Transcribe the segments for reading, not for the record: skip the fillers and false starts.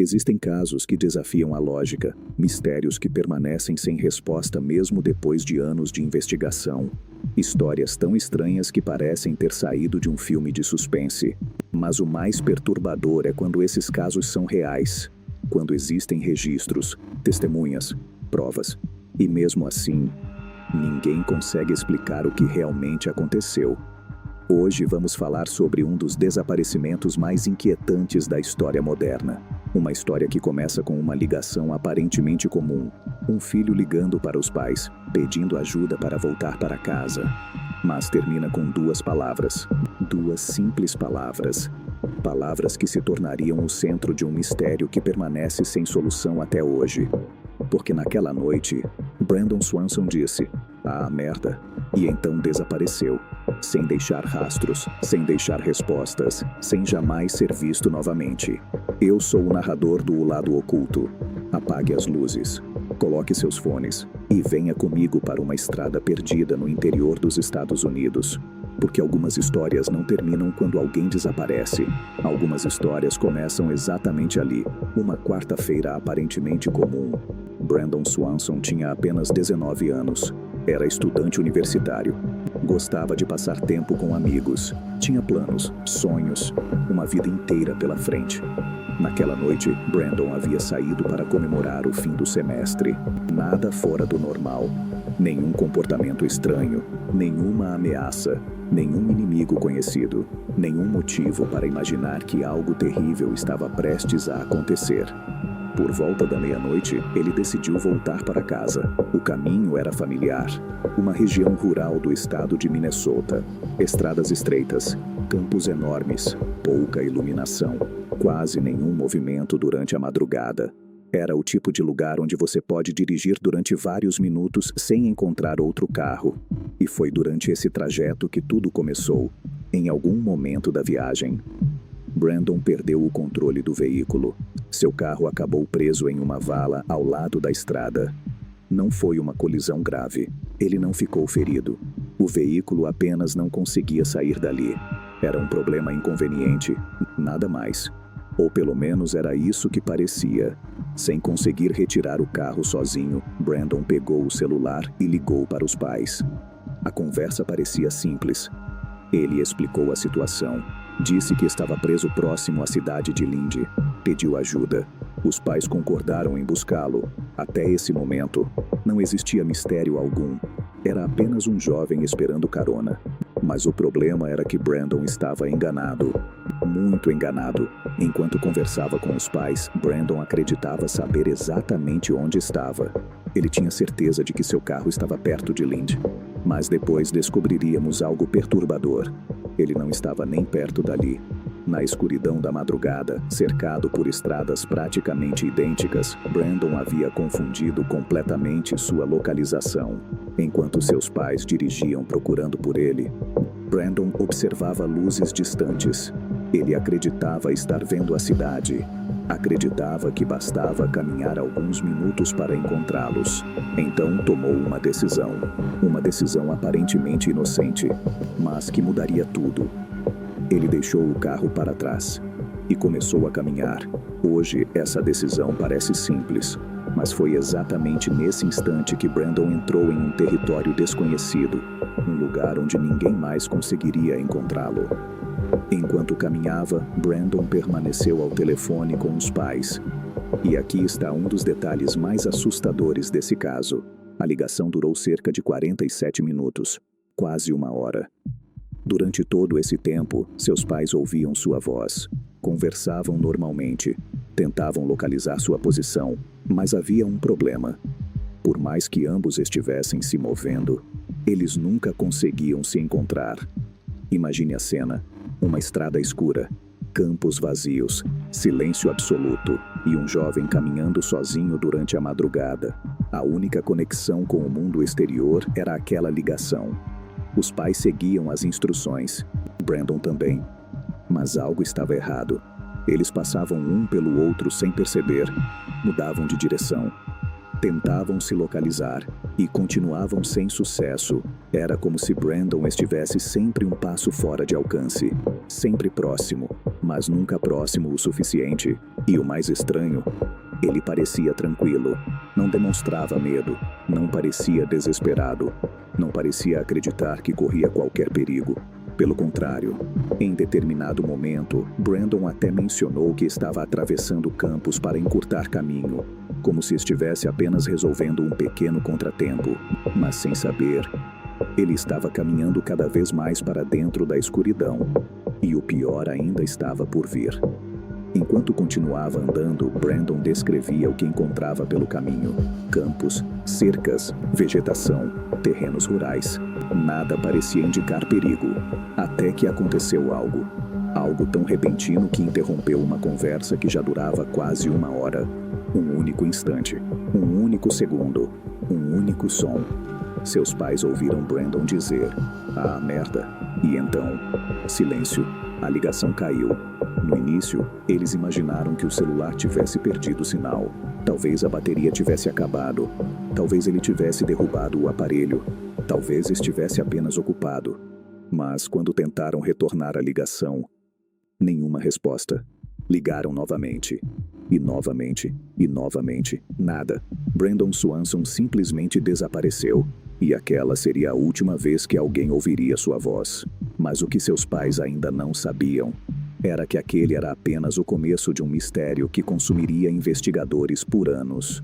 Existem casos que desafiam a lógica, mistérios que permanecem sem resposta mesmo depois de anos de investigação. Histórias tão estranhas que parecem ter saído de um filme de suspense. Mas o mais perturbador é quando esses casos são reais, quando existem registros, testemunhas, provas. E mesmo assim, ninguém consegue explicar o que realmente aconteceu. Hoje vamos falar sobre um dos desaparecimentos mais inquietantes da história moderna. Uma história que começa com uma ligação aparentemente comum. Um filho ligando para os pais, pedindo ajuda para voltar para casa. Mas termina com duas palavras. Duas simples palavras. Palavras que se tornariam o centro de um mistério que permanece sem solução até hoje. Porque naquela noite, Brandon Swanson disse: "Ah, merda", e então desapareceu. Sem deixar rastros, sem deixar respostas, sem jamais ser visto novamente. Eu sou o narrador do O Lado Oculto. Apague as luzes, coloque seus fones e venha comigo para uma estrada perdida no interior dos Estados Unidos. Porque algumas histórias não terminam quando alguém desaparece. Algumas histórias começam exatamente ali, uma quarta-feira aparentemente comum. Brandon Swanson tinha apenas 19 anos. Era estudante universitário. Gostava de passar tempo com amigos. Tinha planos, sonhos, uma vida inteira pela frente. Naquela noite, Brandon havia saído para comemorar o fim do semestre. Nada fora do normal. Nenhum comportamento estranho, nenhuma ameaça, nenhum inimigo conhecido, nenhum motivo para imaginar que algo terrível estava prestes a acontecer. Por volta da meia-noite, ele decidiu voltar para casa. O caminho era familiar. Uma região rural do estado de Minnesota. Estradas estreitas, campos enormes, pouca iluminação, quase nenhum movimento durante a madrugada. Era o tipo de lugar onde você pode dirigir durante vários minutos sem encontrar outro carro. E foi durante esse trajeto que tudo começou. Em algum momento da viagem, Brandon perdeu o controle do veículo. Seu carro acabou preso em uma vala ao lado da estrada. Não foi uma colisão grave. Ele não ficou ferido. O veículo apenas não conseguia sair dali. Era um problema inconveniente, nada mais. Ou pelo menos era isso que parecia. Sem conseguir retirar o carro sozinho, Brandon pegou o celular e ligou para os pais. A conversa parecia simples. Ele explicou a situação. Disse que estava preso próximo à cidade de Lindy. Pediu ajuda. Os pais concordaram em buscá-lo. Até esse momento, não existia mistério algum. Era apenas um jovem esperando carona. Mas o problema era que Brandon estava enganado. Muito enganado. Enquanto conversava com os pais, Brandon acreditava saber exatamente onde estava. Ele tinha certeza de que seu carro estava perto de Lindy. Mas depois descobriríamos algo perturbador. Ele não estava nem perto dali. Na escuridão da madrugada, cercado por estradas praticamente idênticas, Brandon havia confundido completamente sua localização. Enquanto seus pais dirigiam procurando por ele, Brandon observava luzes distantes. Ele acreditava estar vendo a cidade. Acreditava que bastava caminhar alguns minutos para encontrá-los. Então tomou uma decisão. Uma decisão aparentemente inocente, mas que mudaria tudo. Ele deixou o carro para trás e começou a caminhar. Hoje, essa decisão parece simples, mas foi exatamente nesse instante que Brandon entrou em um território desconhecido, um lugar onde ninguém mais conseguiria encontrá-lo. Enquanto caminhava, Brandon permaneceu ao telefone com os pais. E aqui está um dos detalhes mais assustadores desse caso. A ligação durou cerca de 47 minutos, quase uma hora. Durante todo esse tempo, seus pais ouviam sua voz, conversavam normalmente, tentavam localizar sua posição, mas havia um problema. Por mais que ambos estivessem se movendo, eles nunca conseguiam se encontrar. Imagine a cena: uma estrada escura, campos vazios, silêncio absoluto e um jovem caminhando sozinho durante a madrugada. A única conexão com o mundo exterior era aquela ligação. Os pais seguiam as instruções, Brandon também. Mas algo estava errado. Eles passavam um pelo outro sem perceber, mudavam de direção. Tentavam se localizar e continuavam sem sucesso. Era como se Brandon estivesse sempre um passo fora de alcance, sempre próximo, mas nunca próximo o suficiente. E o mais estranho, ele parecia tranquilo, não demonstrava medo, não parecia desesperado, não parecia acreditar que corria qualquer perigo. Pelo contrário, em determinado momento, Brandon até mencionou que estava atravessando campos para encurtar caminho, como se estivesse apenas resolvendo um pequeno contratempo. Mas sem saber, ele estava caminhando cada vez mais para dentro da escuridão. E o pior ainda estava por vir. Enquanto continuava andando, Brandon descrevia o que encontrava pelo caminho: campos, cercas, vegetação, terrenos rurais. Nada parecia indicar perigo, até que aconteceu algo. Algo tão repentino que interrompeu uma conversa que já durava quase uma hora. Um único instante, um único segundo, um único som. Seus pais ouviram Brandon dizer: "Ah, merda." E então, silêncio. A ligação caiu. No início, eles imaginaram que o celular tivesse perdido o sinal. Talvez a bateria tivesse acabado. Talvez ele tivesse derrubado o aparelho. Talvez estivesse apenas ocupado. Mas quando tentaram retornar a ligação, nenhuma resposta. Ligaram novamente. E novamente. E novamente. Nada. Brandon Swanson simplesmente desapareceu. E aquela seria a última vez que alguém ouviria sua voz. Mas o que seus pais ainda não sabiam era que aquele era apenas o começo de um mistério que consumiria investigadores por anos.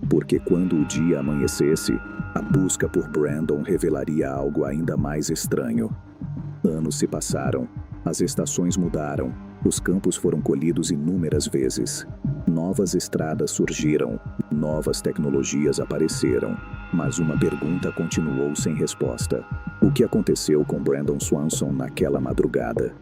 Porque quando o dia amanhecesse, a busca por Brandon revelaria algo ainda mais estranho. Anos se passaram, as estações mudaram, os campos foram colhidos inúmeras vezes. Novas estradas surgiram, novas tecnologias apareceram, mas uma pergunta continuou sem resposta. O que aconteceu com Brandon Swanson naquela madrugada?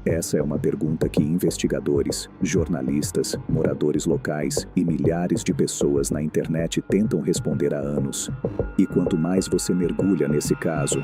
Essa é uma pergunta que investigadores, jornalistas, moradores locais e milhares de pessoas na internet tentam responder há anos. E quanto mais você mergulha nesse caso,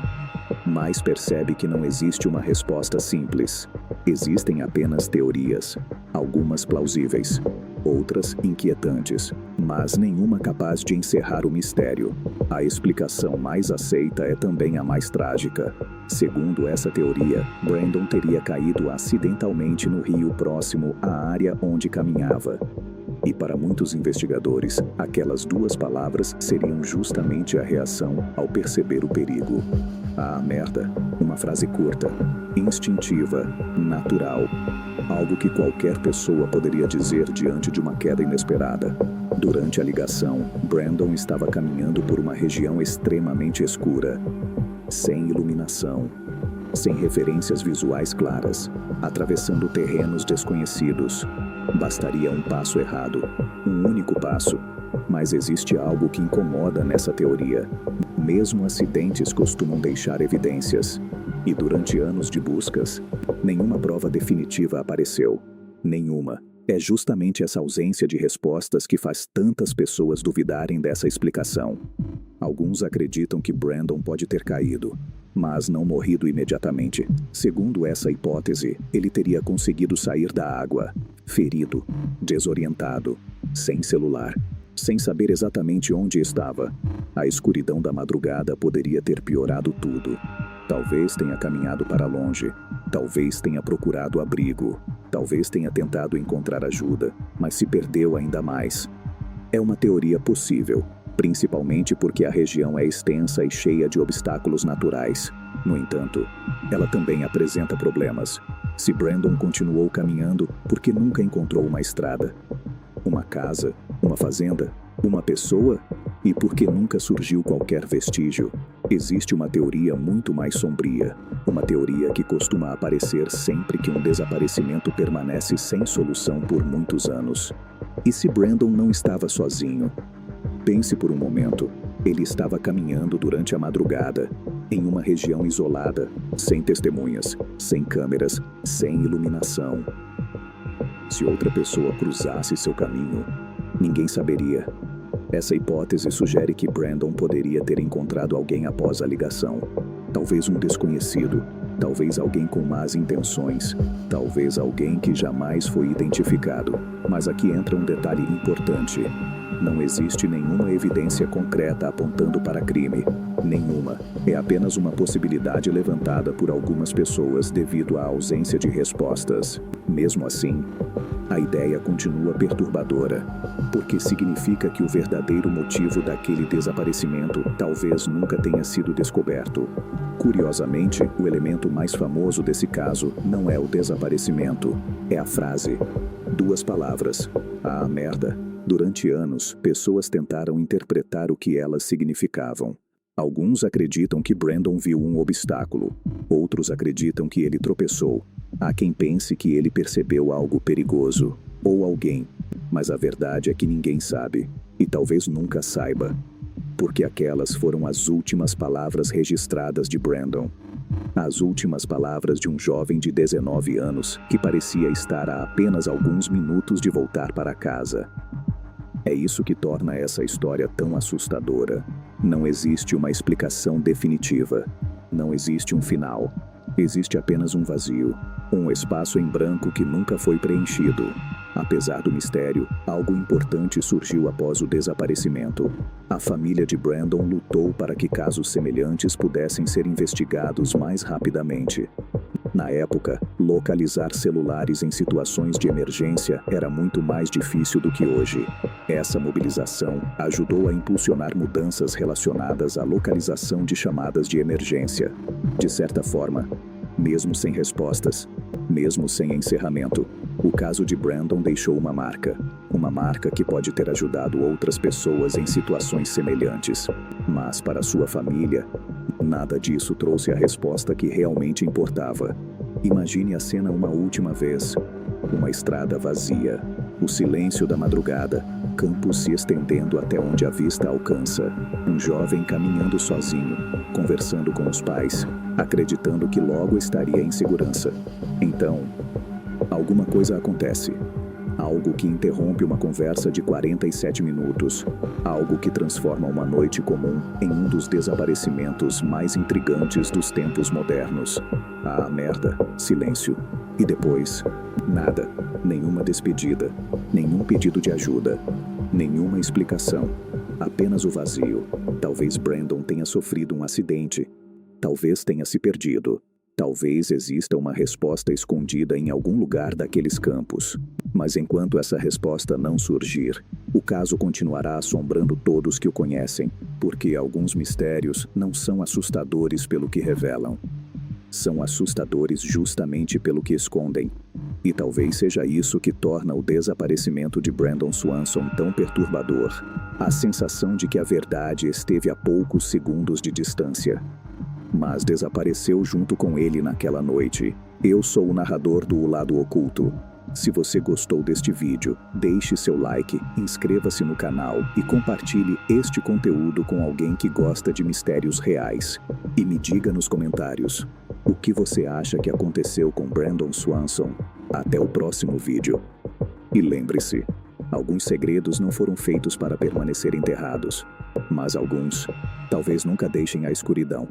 mais percebe que não existe uma resposta simples. Existem apenas teorias, algumas plausíveis, outras inquietantes, mas nenhuma capaz de encerrar o mistério. A explicação mais aceita é também a mais trágica. Segundo essa teoria, Brandon teria caído acidentalmente no rio próximo à área onde caminhava. E para muitos investigadores, aquelas duas palavras seriam justamente a reação ao perceber o perigo. Ah, merda. Uma frase curta, instintiva, natural. Algo que qualquer pessoa poderia dizer diante de uma queda inesperada. Durante a ligação, Brandon estava caminhando por uma região extremamente escura, sem iluminação, sem referências visuais claras, atravessando terrenos desconhecidos. Bastaria um passo errado, um único passo. Mas existe algo que incomoda nessa teoria. Mesmo acidentes costumam deixar evidências. E durante anos de buscas, nenhuma prova definitiva apareceu. Nenhuma. É justamente essa ausência de respostas que faz tantas pessoas duvidarem dessa explicação. Alguns acreditam que Brandon pode ter caído, mas não morrido imediatamente. Segundo essa hipótese, ele teria conseguido sair da água, ferido, desorientado, sem celular, sem saber exatamente onde estava. A escuridão da madrugada poderia ter piorado tudo. Talvez tenha caminhado para longe, talvez tenha procurado abrigo, talvez tenha tentado encontrar ajuda, mas se perdeu ainda mais. É uma teoria possível, principalmente porque a região é extensa e cheia de obstáculos naturais. No entanto, ela também apresenta problemas. Se Brandon continuou caminhando, por que nunca encontrou uma estrada? Uma casa? Uma fazenda? Uma pessoa? E por que nunca surgiu qualquer vestígio? Existe uma teoria muito mais sombria. Uma teoria que costuma aparecer sempre que um desaparecimento permanece sem solução por muitos anos. E se Brandon não estava sozinho? Pense por um momento. Ele estava caminhando durante a madrugada, em uma região isolada, sem testemunhas, sem câmeras, sem iluminação. Se outra pessoa cruzasse seu caminho, ninguém saberia. Essa hipótese sugere que Brandon poderia ter encontrado alguém após a ligação. Talvez um desconhecido, talvez alguém com más intenções, talvez alguém que jamais foi identificado. Mas aqui entra um detalhe importante. Não existe nenhuma evidência concreta apontando para crime. Nenhuma. É apenas uma possibilidade levantada por algumas pessoas devido à ausência de respostas. Mesmo assim, a ideia continua perturbadora, porque significa que o verdadeiro motivo daquele desaparecimento talvez nunca tenha sido descoberto. Curiosamente, o elemento mais famoso desse caso não é o desaparecimento, é a frase. 2 palavras. Ah, merda. Durante anos, pessoas tentaram interpretar o que elas significavam. Alguns acreditam que Brandon viu um obstáculo. Outros acreditam que ele tropeçou. Há quem pense que ele percebeu algo perigoso. Ou alguém. Mas a verdade é que ninguém sabe. E talvez nunca saiba. Porque aquelas foram as últimas palavras registradas de Brandon. As últimas palavras de um jovem de 19 anos que parecia estar a apenas alguns minutos de voltar para casa. É isso que torna essa história tão assustadora. Não existe uma explicação definitiva. Não existe um final. Existe apenas um vazio. Um espaço em branco que nunca foi preenchido. Apesar do mistério, algo importante surgiu após o desaparecimento. A família de Brandon lutou para que casos semelhantes pudessem ser investigados mais rapidamente. Na época, localizar celulares em situações de emergência era muito mais difícil do que hoje. Essa mobilização ajudou a impulsionar mudanças relacionadas à localização de chamadas de emergência. De certa forma, mesmo sem respostas, mesmo sem encerramento, o caso de Brandon deixou uma marca que pode ter ajudado outras pessoas em situações semelhantes. Mas para sua família, nada disso trouxe a resposta que realmente importava. Imagine a cena uma última vez. Uma estrada vazia, o silêncio da madrugada, campos se estendendo até onde a vista alcança, um jovem caminhando sozinho, conversando com os pais, acreditando que logo estaria em segurança. Então, alguma coisa acontece. Algo que interrompe uma conversa de 47 minutos. Algo que transforma uma noite comum em um dos desaparecimentos mais intrigantes dos tempos modernos. Ah, merda. Silêncio. E depois, nada. Nenhuma despedida. Nenhum pedido de ajuda. Nenhuma explicação. Apenas o vazio. Talvez Brandon tenha sofrido um acidente. Talvez tenha se perdido. Talvez exista uma resposta escondida em algum lugar daqueles campos. Mas enquanto essa resposta não surgir, o caso continuará assombrando todos que o conhecem, porque alguns mistérios não são assustadores pelo que revelam. São assustadores justamente pelo que escondem. E talvez seja isso que torna o desaparecimento de Brandon Swanson tão perturbador. A sensação de que a verdade esteve a poucos segundos de distância, mas desapareceu junto com ele naquela noite. Eu sou o narrador do O Lado Oculto. Se você gostou deste vídeo, deixe seu like, inscreva-se no canal e compartilhe este conteúdo com alguém que gosta de mistérios reais. E me diga nos comentários o que você acha que aconteceu com Brandon Swanson. Até o próximo vídeo. E lembre-se, alguns segredos não foram feitos para permanecer enterrados, mas alguns talvez nunca deixem a escuridão.